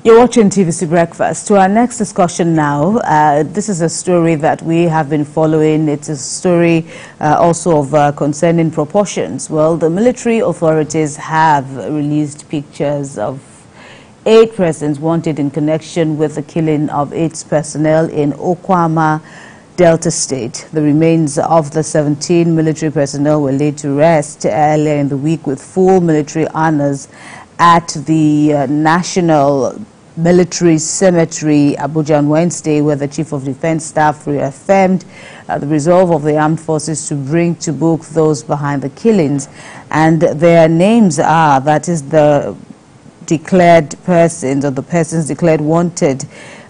You're watching TVC Breakfast. To our next discussion now, this is a story that we have been following. It's a story also of concerning proportions. Well, the military authorities have released pictures of 8 persons wanted in connection with the killing of 8 personnel in Okuama, Delta State. The remains of the 17 military personnel were laid to rest earlier in the week with full military honors at the National Military Cemetery, Abuja, on Wednesday, where the Chief of Defense Staff reaffirmed the resolve of the armed forces to bring to book those behind the killings. And their names are, that is the declared persons, or the persons declared wanted: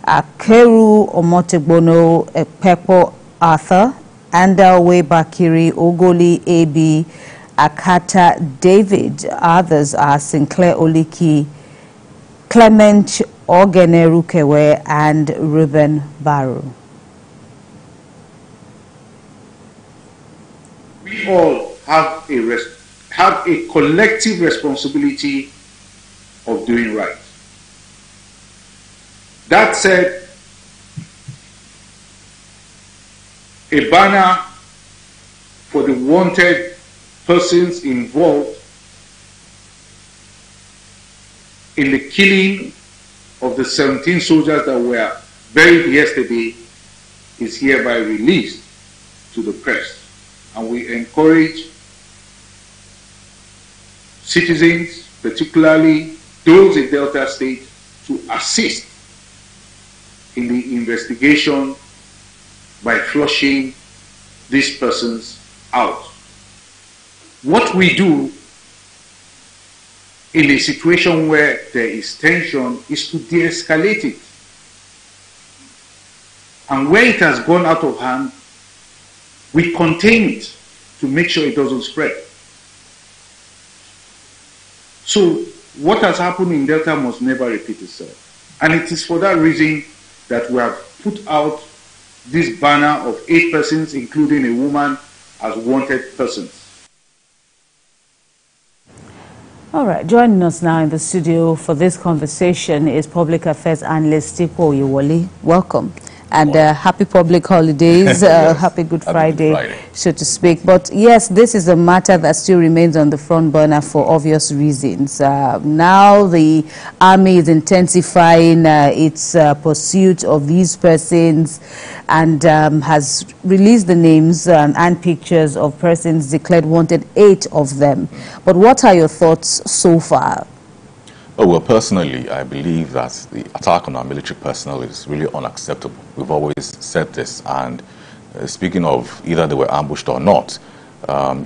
Akeru Omotegbono Ekpepo Arthur, Andalwe Bakiri Ogoli AB, Akata David. Others are Sinclair Oliki, Clement Ogenerukewe, and Ruben Barrow. We all have a collective responsibility of doing right. That said, a banner for the wanted persons involved in the killing of the 17 soldiers that were buried yesterday is hereby released to the press. And we encourage citizens, particularly those in Delta State, to assist in the investigation by flushing these persons out. What we do in a situation where there is tension is to de-escalate it. And where it has gone out of hand, we contain it to make sure it doesn't spread. So what has happened in Delta must never repeat itself. And it is for that reason that we have put out this banner of 8 persons, including a woman, as wanted persons. All right, joining us now in the studio for this conversation is Public Affairs Analyst Tipo Oyewole. Welcome. And happy public holidays, yes. Happy Good Friday, so to speak. But yes, this is a matter that still remains on the front burner for obvious reasons. Now the army is intensifying its pursuit of these persons and has released the names and pictures of persons declared wanted, 8 of them. But what are your thoughts so far? Oh, well, personally, I believe that the attack on our military personnel is really unacceptable. We've always said this, and speaking of either they were ambushed or not,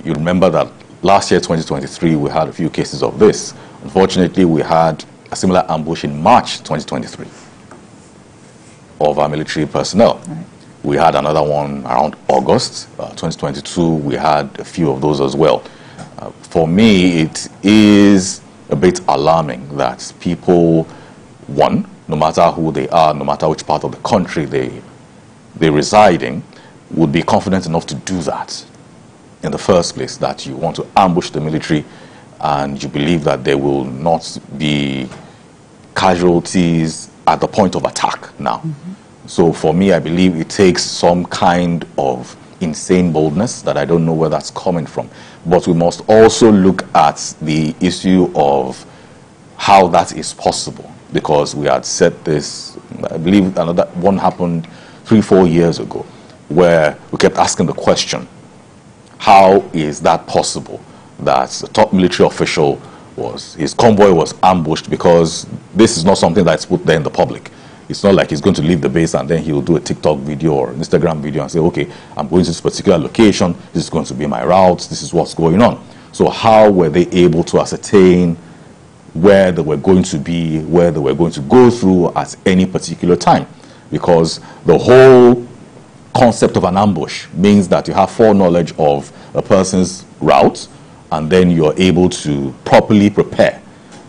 you remember that last year, 2023, we had a few cases of this. Unfortunately, we had a similar ambush in March 2023 of our military personnel. Right. We had another one around August 2022. We had a few of those as well. For me, it is a bit alarming that people, one, no matter who they are, no matter which part of the country they reside in, would be confident enough to do that in the first place, that you want to ambush the military and you believe that there will not be casualties at the point of attack now. Mm-hmm. So for me, I believe it takes some kind of insane boldness that I don't know where that's coming from. But we must also look at the issue of how that is possible, because we had said this, I believe another one happened 3-4 years ago, where we kept asking the question, how is that possible that a top military official his convoy was ambushed? Because this is not something that's put there in the public. It's not like he's going to leave the base and then he'll do a TikTok video or Instagram video and say, okay, I'm going to this particular location, this is going to be my route, this is what's going on. So how were they able to ascertain where they were going to be, where they were going to go through at any particular time? Because the whole concept of an ambush means that you have foreknowledge of a person's route, and then you're able to properly prepare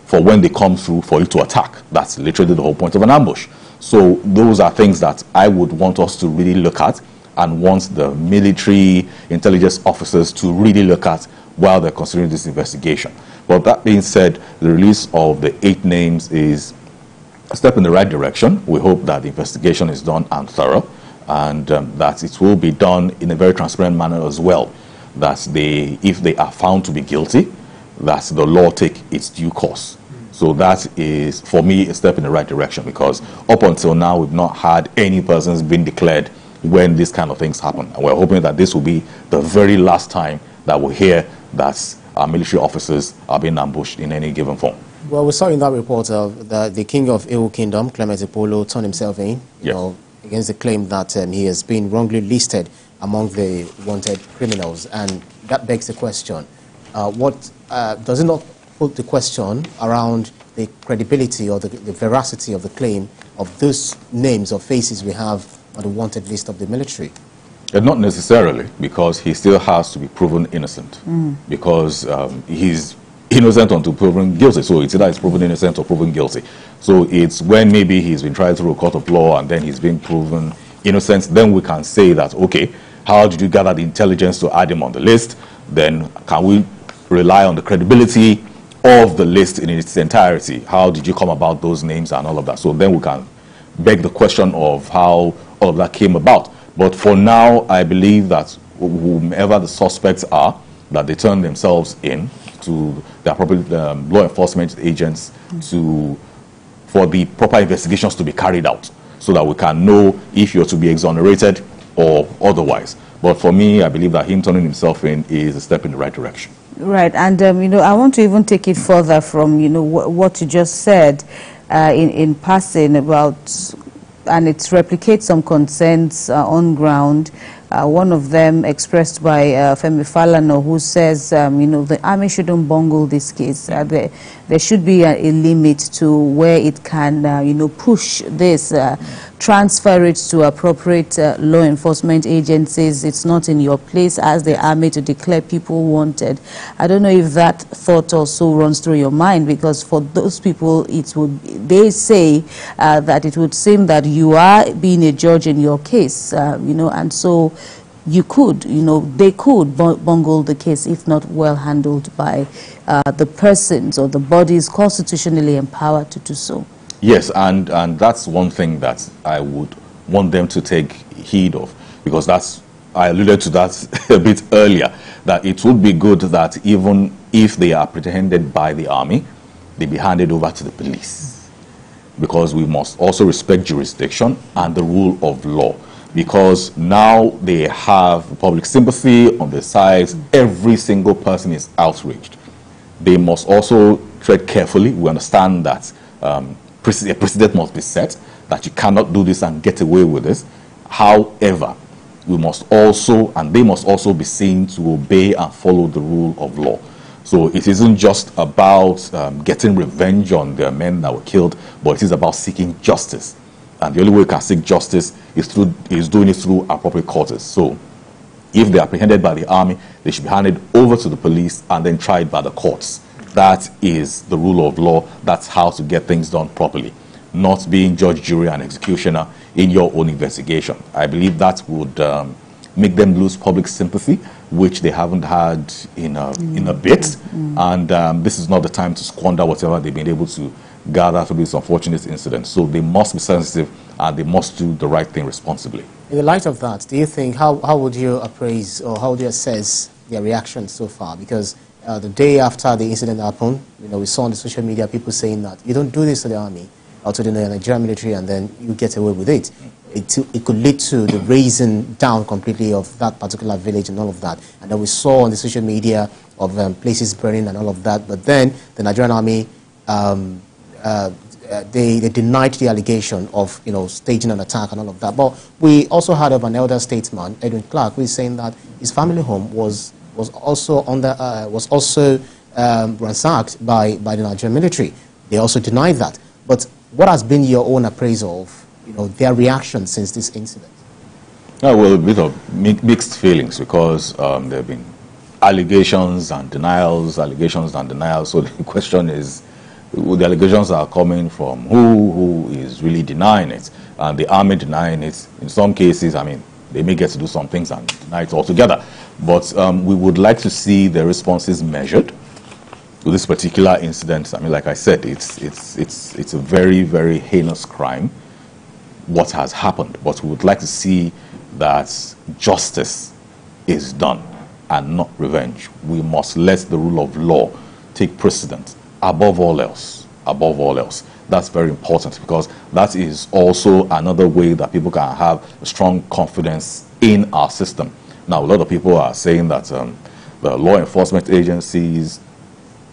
for when they come through for you to attack. That's literally the whole point of an ambush. So those are things that I would want us to really look at and want the military intelligence officers to really look at while they're considering this investigation. But that being said, the release of the 8 names is a step in the right direction. We hope that the investigation is done and thorough, and that it will be done in a very transparent manner as well. That if they are found to be guilty, that the law take its due course. So that is, for me, a step in the right direction, because up until now, we've not had any persons being declared when these kind of things happen. And we're hoping that this will be the very last time that we'll hear that our military officers are being ambushed in any given form. Well, we saw in that report of the king of Ewu Kingdom, Clement Ipolo, turned himself in, you know, against the claim that he has been wrongly listed among the wanted criminals. And that begs the question, does it not put the question around the credibility or the veracity of the claim of those names or faces we have on the wanted list of the military? Not necessarily, because he still has to be proven innocent, because he's innocent until proven guilty. So it's either he's proven innocent or proven guilty. So it's when maybe he's been tried through a court of law and then he's been proven innocent, then we can say that, okay, how did you gather the intelligence to add him on the list? Then can we rely on the credibility of the list in its entirety? How did you come about those names and all of that? So then we can beg the question of how all of that came about. But for now, I believe that whomever the suspects are, that they turn themselves in to the appropriate law enforcement agents for the proper investigations to be carried out, so that we can know if you're to be exonerated or otherwise. But for me, I believe that him turning himself in is a step in the right direction. Right, and you know, I want to even take it further from, you know, what you just said in passing about, and it replicates some concerns on ground. One of them expressed by Femi Falana, who says, you know, the army shouldn't bungle this case. There should be a limit to where it can, you know, push this, transfer it to appropriate law enforcement agencies. It's not in your place as the army to declare people wanted. I don't know if that thought also runs through your mind, because for those people, they say that it would seem that you are being a judge in your case, you know, and so you could, you know, they could bungle the case if not well handled by the persons or the bodies constitutionally empowered to do so. Yes, and that's one thing that I would want them to take heed of, because I alluded to that a bit earlier, that it would be good that even if they are apprehended by the army, they be handed over to the police, because we must also respect jurisdiction and the rule of law. Because now they have public sympathy on their sides. Every single person is outraged. They must also tread carefully. We understand that a precedent must be set, that you cannot do this and get away with this. However, we must also, and they must also be seen to obey and follow the rule of law. So it isn't just about getting revenge on the men that were killed, but it is about seeking justice. And the only way we can seek justice is doing it through appropriate courts. So if they are apprehended by the army, they should be handed over to the police and then tried by the courts. That is the rule of law. That's how to get things done properly, not being judge, jury, and executioner in your own investigation. I believe that would make them lose public sympathy, which they haven't had in a bit. And this is not the time to squander whatever they've been able to gather through this unfortunate incident. So they must be sensitive and they must do the right thing responsibly. In the light of that, do you think, how would you appraise or how would you assess their reaction so far? Because the day after the incident happened, you know, we saw on the social media people saying that you don't do this to the army or to the Nigerian military and then you get away with it. It could lead to the raising down completely of that particular village and all of that. And then we saw on the social media of places burning and all of that. But then the Nigerian army, they denied the allegation of, you know, staging an attack and all of that. But we also heard of an elder statesman, Edwin Clark, who is saying that his family home was also ransacked by the Nigerian military. They also denied that. But what has been your own appraisal of, you know, their reaction since this incident? Well, a bit of mixed feelings, because there have been allegations and denials. So the question is, the allegations are coming from who is really denying it, and the army denying it. In some cases, I mean, they may get to do some things and deny it altogether. But we would like to see the responses measured. with this particular incident, I mean, like I said, it's a very, very heinous crime, what has happened. But we would like to see that justice is done and not revenge. We must let the rule of law take precedent above all else. Above all else. That's very important, because that is also another way that people can have a strong confidence in our system. Now, a lot of people are saying that the law enforcement agencies,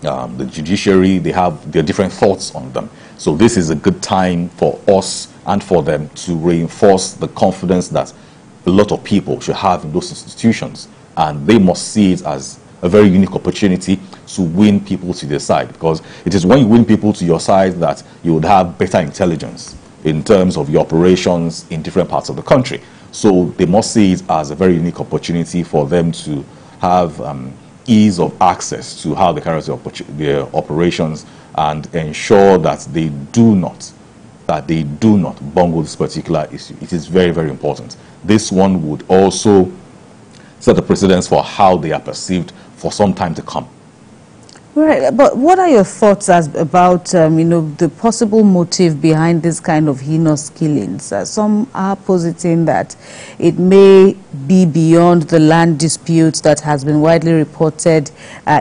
the judiciary, they have their different thoughts on them. So this is a good time for us and for them to reinforce the confidence that a lot of people should have in those institutions. And they must see it as a very unique opportunity to win people to their side, because it is when you win people to your side that you would have better intelligence in terms of your operations in different parts of the country. So they must see it as a very unique opportunity for them to have ease of access to how they carry out their operations, and ensure that they do not bungle this particular issue. It is very, very important. This one would also set the precedence for how they are perceived for some time to come. Right, but what are your thoughts about the possible motive behind this kind of heinous killings? Some are positing that it may be beyond the land dispute that has been widely reported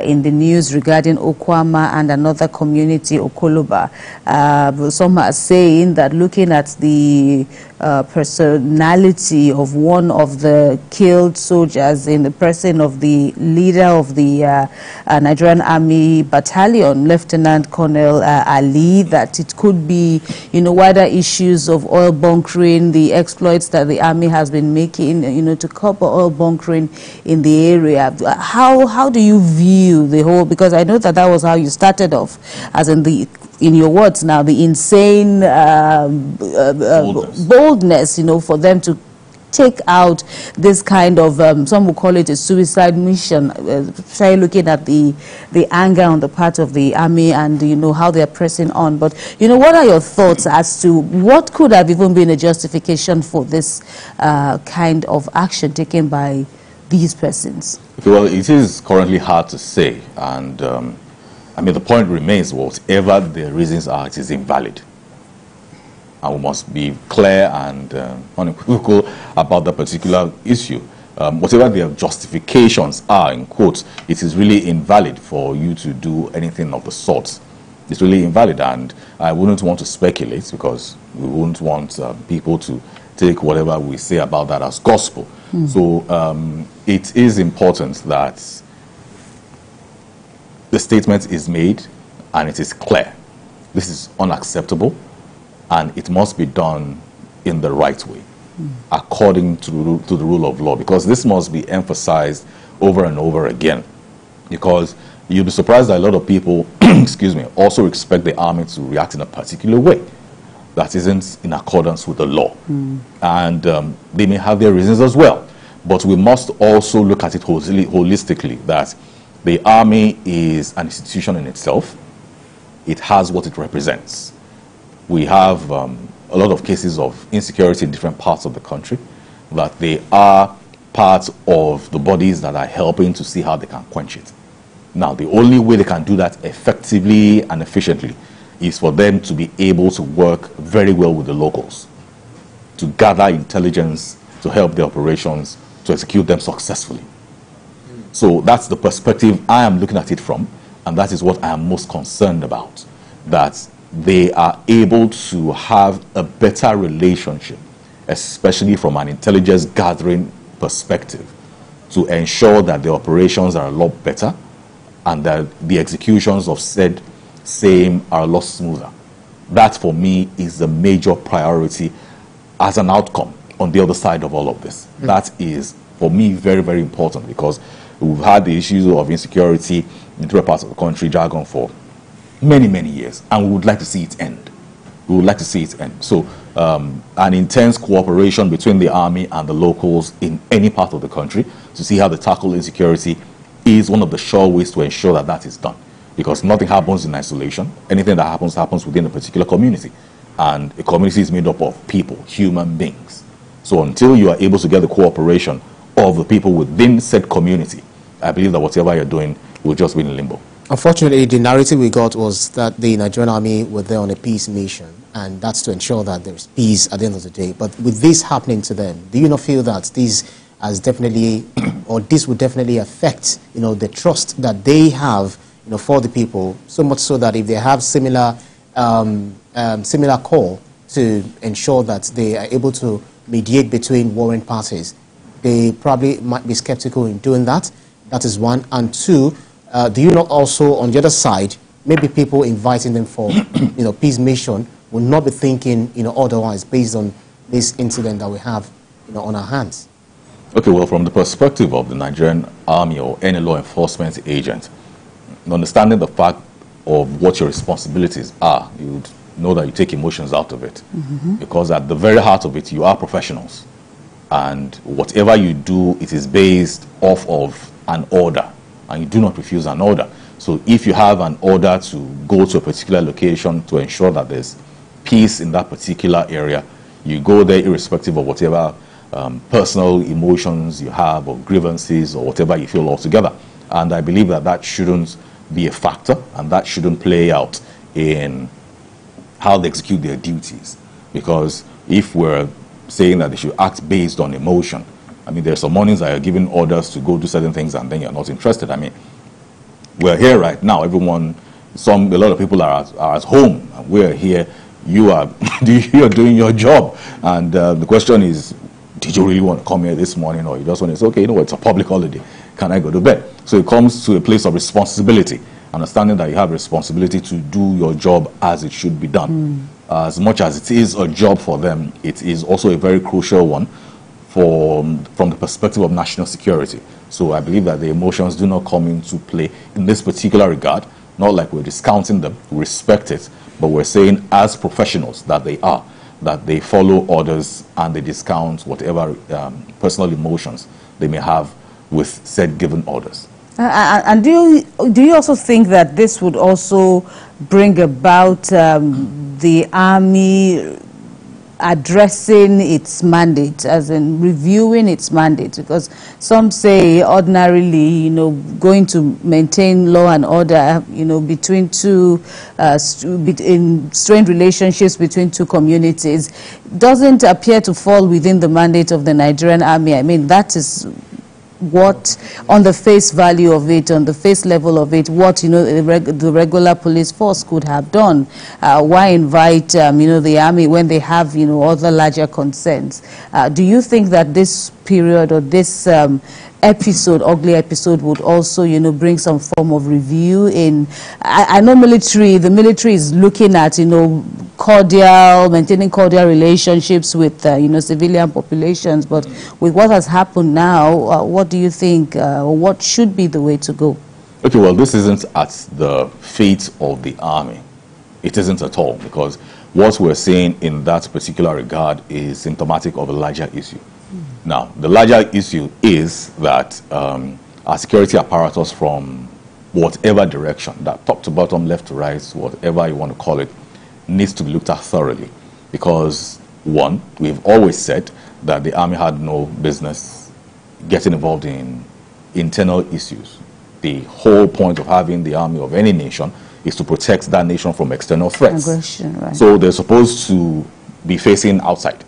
in the news regarding Okuama and another community, Okoloba. Some are saying that looking at the personality of one of the killed soldiers in the person of the leader of the Nigerian Army Battalion, Lieutenant Colonel Ali, that it could be, wider issues of oil bunkering, the exploits that the army has been making, to curb oil bunkering in the area. How do you view the whole? Because I know that was how you started off, as in your words now, the insane boldness, for them to take out this kind of, some will call it a suicide mission, try looking at the anger on the part of the army and, how they're pressing on. But, what are your thoughts as to what could have even been a justification for this kind of action taken by these persons? Well, it is currently hard to say. And, the point remains, whatever the reasons are, it is invalid. And we must be clear and unequivocal about the particular issue. Whatever their justifications are, in quotes, it is really invalid for you to do anything of the sort. It's really invalid, and I wouldn't want to speculate, because we wouldn't want people to take whatever we say about that as gospel. So it is important that the statement is made and it is clear. This is unacceptable, and it must be done in the right way, according to the rule of law, because this must be emphasized over and over again. Because you'll be surprised that a lot of people, excuse me, also expect the army to react in a particular way that isn't in accordance with the law. And they may have their reasons as well. But we must also look at it holistically, that the army is an institution in itself. It has what it represents. We have a lot of cases of insecurity in different parts of the country, that they are part of the bodies that are helping to see how they can quench it. Now, the only way they can do that effectively and efficiently is for them to be able to work very well with the locals, to gather intelligence, to help the operations, to execute them successfully. So that's the perspective I am looking at it from, and that is what I am most concerned about, that they are able to have a better relationship, especially from an intelligence gathering perspective, to ensure that the operations are a lot better and that the executions of said same are a lot smoother. That, for me, is the major priority as an outcome on the other side of all of this. That is, for me, very, very important, because we've had the issues of insecurity in different parts of the country drag on for many, many years, and we would like to see it end. We would like to see it end. So an intense cooperation between the army and the locals in any part of the country to see how they tackle insecurity is one of the sure ways to ensure that that is done. Because nothing happens in isolation. Anything that happens, happens within a particular community. And a community is made up of people, human beings. So until you are able to get the cooperation of the people within said community, I believe that whatever you're doing will just be in limbo. Unfortunately, the narrative we got was that the Nigerian army were there on a peace mission, and that's to ensure that there is peace at the end of the day. But with this happening to them, do you not feel that this has definitely, or this would definitely affect, the trust that they have, for the people, so much so that if they have similar call to ensure that they are able to mediate between warring parties, they probably might be skeptical in doing that? That is one. And two, do you not also, on the other side, maybe people inviting them for, peace mission will not be thinking, otherwise based on this incident that we have, on our hands? Okay, well, from the perspective of the Nigerian army or any law enforcement agent, understanding the fact of what your responsibilities are, you would know that you take emotions out of it. Because at the very heart of it, you are professionals. And whatever you do, it is based off of an order. And you do not refuse an order. So if you have an order to go to a particular location to ensure that there's peace in that particular area, you go there irrespective of whatever personal emotions you have or grievances or whatever you feel altogether. And I believe that that shouldn't be a factor, and that shouldn't play out in how they execute their duties. Because if we're saying that they should act based on emotion, I mean, there are some mornings that you're giving orders to go do certain things and then you're not interested. I mean, we're here right now. A lot of people are at home. And we're here. You are doing your job. And the question is, did you really want to come here this morning, or you just want to say, okay, it's a public holiday. Can I go to bed? So it comes to a place of responsibility, understanding that you have a responsibility to do your job as it should be done. As much as it is a job for them, it is also a very crucial one from the perspective of national security. So I believe that the emotions do not come into play in this particular regard. Not like we're discounting them, we respect it, but we're saying as professionals that they are, that they follow orders and they discount whatever personal emotions they may have with said given orders. And do you also think that this would also bring about the army addressing its mandate, as in reviewing its mandate? Because some say ordinarily, going to maintain law and order, between two, in strained relationships between two communities, doesn't appear to fall within the mandate of the Nigerian army. I mean, that is what, on the face value of it, on the face level of it, what the regular police force could have done. Why invite the army when they have other larger concerns? Do you think that this period or this ugly episode would also bring some form of review in? I know the military is looking at maintaining cordial relationships with civilian populations, but with what has happened now, what do you think, or what should be the way to go? Okay, well, this isn't at the fate of the army. It isn't at all, because what we're saying in that particular regard is symptomatic of a larger issue. Now, the larger issue is that our security apparatus, from whatever direction, that top to bottom, left to right, whatever you want to call it, needs to be looked at thoroughly. Because, one, we've always said that the army had no business getting involved in internal issues. The whole point of having the army of any nation is to protect that nation from external threats. Aggression, right. So they're supposed to be facing outside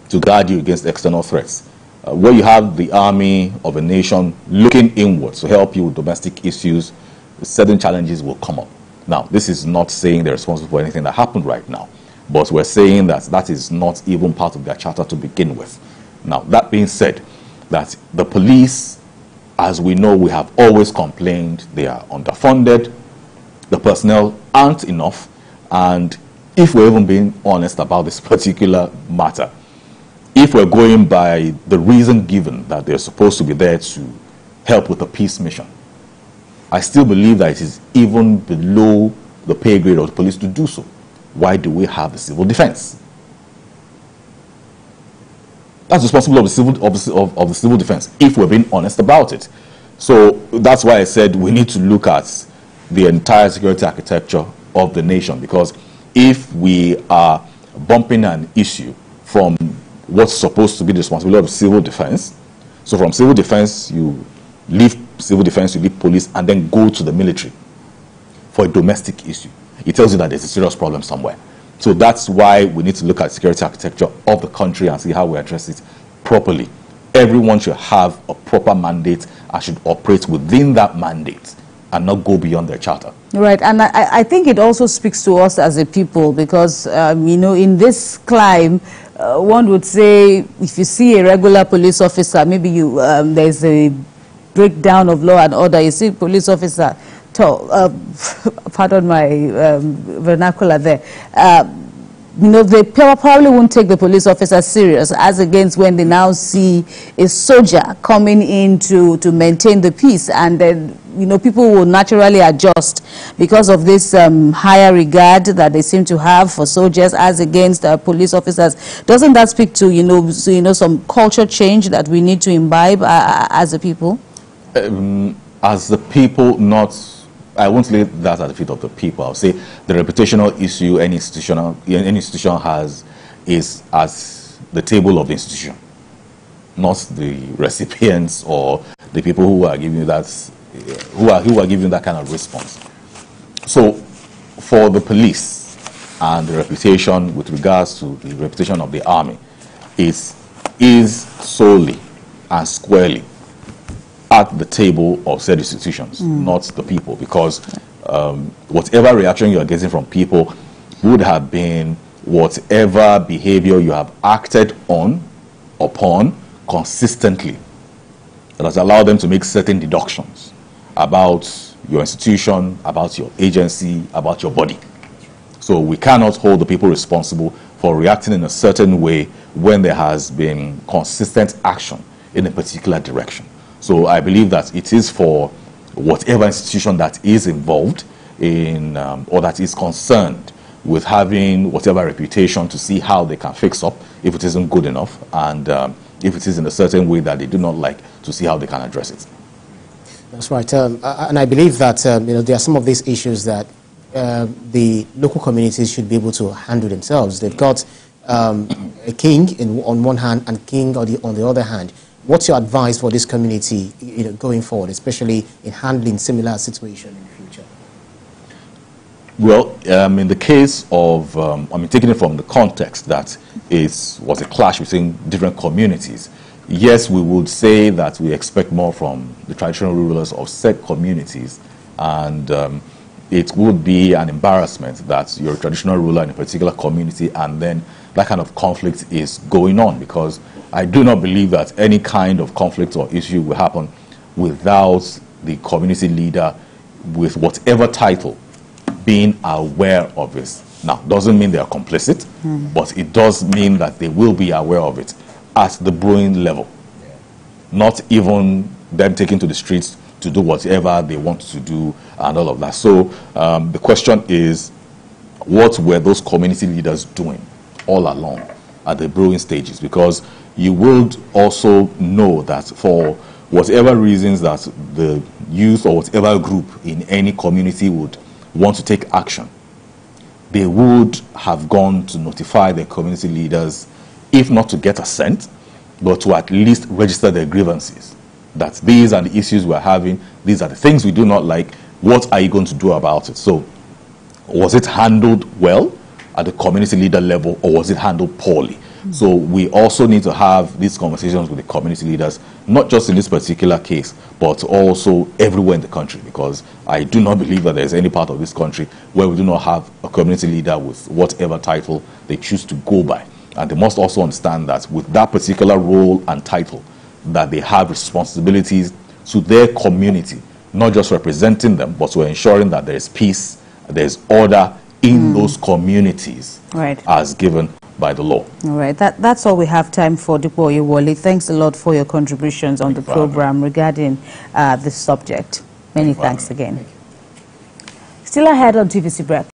to guard you against external threats. Where you have the army of a nation looking inwards to help you with domestic issues, certain challenges will come up. Now, this is not saying they're responsible for anything that happened right now, but we're saying that that is not even part of their charter to begin with. Now, that being said, that the police, as we know, we have always complained, they are underfunded, the personnel aren't enough, and if we're even being honest about this particular matter, if we're going by the reason given that they're supposed to be there to help with a peace mission, I still believe that it is even below the pay grade of the police to do so. Why do we have the civil defense? That's responsible of the civil defense, if we're being honest about it. So that's why I said we need to look at the entire security architecture of the nation, because if we are bumping an issue from what's supposed to be the responsibility of civil defense, so from civil defense you leave civil defense, you leave police, and then go to the military for a domestic issue. It tells you that there's a serious problem somewhere. So that's why we need to look at security architecture of the country and see how we address it properly. Everyone should have a proper mandate and should operate within that mandate and not go beyond their charter. Right, and I think it also speaks to us as a people because, you know, in this climb, one would say if you see a regular police officer, maybe you there's a breakdown of law and order, you see a police officer, pardon my vernacular there, you know, they probably won't take the police officer serious as against when they now see a soldier coming in to maintain the peace, and then, you know, people will naturally adjust because of this higher regard that they seem to have for soldiers as against police officers. Doesn't that speak to, you know, some culture change that we need to imbibe as a people? As the people, not, I won't lay that at the feet of the people. I'll say the reputational issue any institution has is as the table of the institution, not the recipients or the people who are giving you that, who are giving you that kind of response. So, for the police and the reputation with regards to the reputation of the army, is solely and squarely at the table of said institutions, not the people, because whatever reaction you are getting from people would have been whatever behavior you have acted upon consistently that has allowed them to make certain deductions about your institution, about your agency, about your body. So we cannot hold the people responsible for reacting in a certain way when there has been consistent action in a particular direction. So I believe that it is for whatever institution that is involved in or that is concerned with having whatever reputation to see how they can fix up if it isn't good enough, and if it is in a certain way that they do not like, to see how they can address it. That's right. And I believe that you know, there are some of these issues that the local communities should be able to handle themselves. They've got a king on one hand and king on the other hand. What's your advice for this community, you know, going forward, especially in handling similar situations in the future? Well, in the case of, I mean, taking it from the context that was a clash between different communities, yes, we would say that we expect more from the traditional rulers of said communities, and it would be an embarrassment that you're a traditional ruler in a particular community and then that kind of conflict is going on, because I do not believe that any kind of conflict or issue will happen without the community leader, with whatever title, being aware of this. Now, doesn't mean they are complicit, but it does mean that they will be aware of it at the brewing level. Not even them taking to the streets to do whatever they want to do and all of that. So the question is, what were those community leaders doing all along at the brewing stages? Because you would also know that for whatever reasons that the youth or whatever group in any community would want to take action, they would have gone to notify their community leaders, if not to get assent, but to at least register their grievances. That these are the issues we're having, these are the things we do not like, what are you going to do about it? So, was it handled well at the community leader level, or was it handled poorly? So we also need to have these conversations with the community leaders, not just in this particular case, but also everywhere in the country, because I do not believe that there's any part of this country where we do not have a community leader with whatever title they choose to go by. And they must also understand that with that particular role and title, that they have responsibilities to their community, not just representing them, but to ensuring that there is peace, there's order in those communities, right, as given by the law. All right, that's all we have time for, Dupo Oyewole. Thanks a lot for your contributions on the program regarding this subject. Many thanks again. Still ahead on TVC Breakfast.